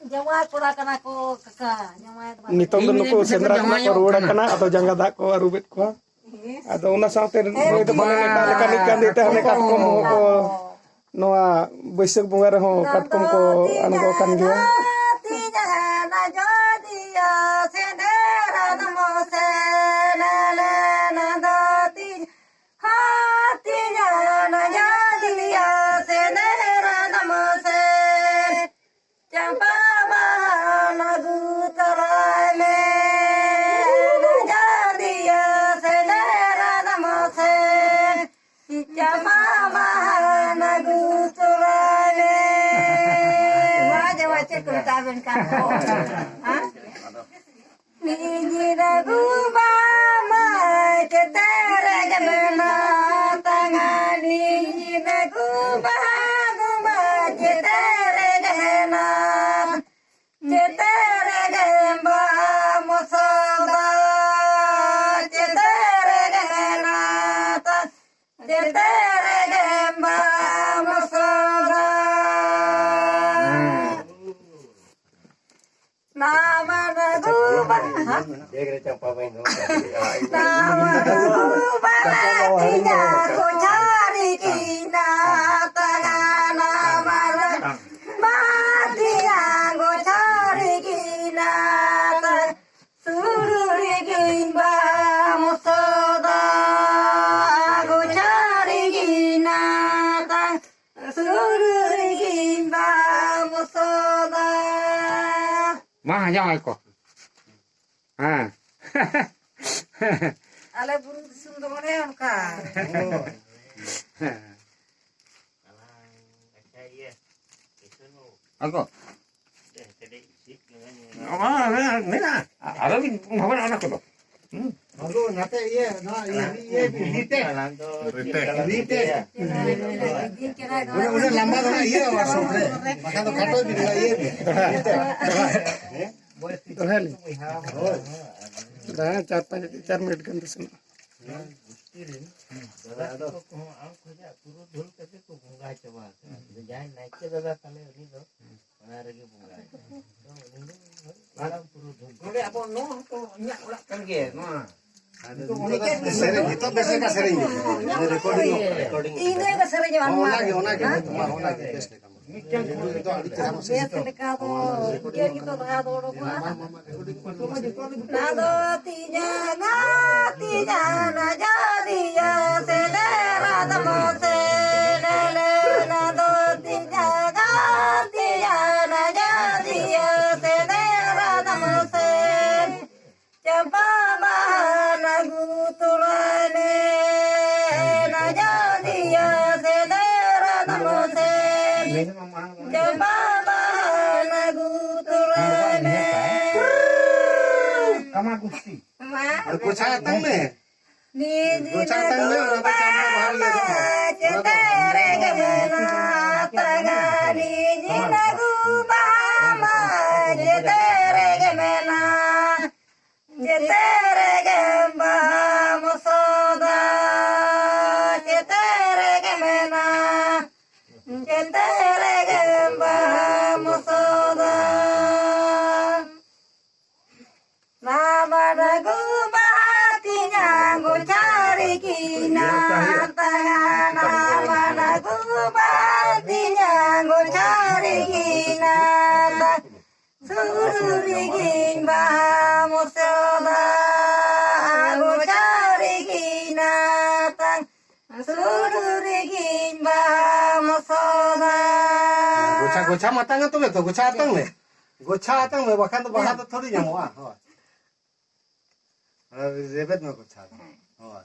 Jawai pura kana ko kakak. Jawai nitong do nuko sendra kana ko ruwad kana atau jangga dak ko arubet ko ado una sawte noy do bane ka lekan ikan dite hane katkom ko noa baisek bunga reho katkom ko anu kan gya mah jangan kok Ale burung sundong reon ka. Ako. Nena. Ada bin ngawan anak ko. Aduh, nate iya, nah iya rite. Udah lama kan iya maksudnya. Makan tuh kato di iya. तो है ली दा 4 मिनट के अंदर सुनो Itu biasa ka sering. Recording. Ini ka sering jaman. Ona lagi. Biasa dekado. Dia gitu dekado ro ko. Nado tinya na jadi ya sedera tamose nele nado tinya na jadi ya sedera tamose Champa mana guturane na jadi ya sedera tamose Champa mana guturane Kama gusti. Kucha tang me. Kucha tang me orang tak sama bahar le sama. Cetere gemena tagani jinagu bama cetere gemena cetere gemba musoda cetere gemena cetere gemba musoda nama ragu batinya go cari kina tangan nama ragu batinya go cari kina surigin ba musoda go cari kina tang surigin ba musoda Gocha matang tu betul, gocha atang me. Gocha atang me bahkan tu bahar tu thodi nyamuk ah. Rebet me gocha. Oh.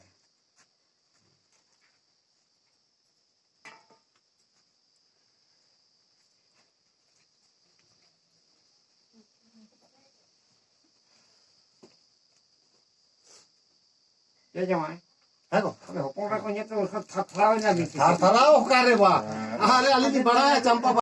Ya jangan. Ako. Kalau pora ko nyeto thathau na bisi. Tharau kare ba. Ahale ali di bada champa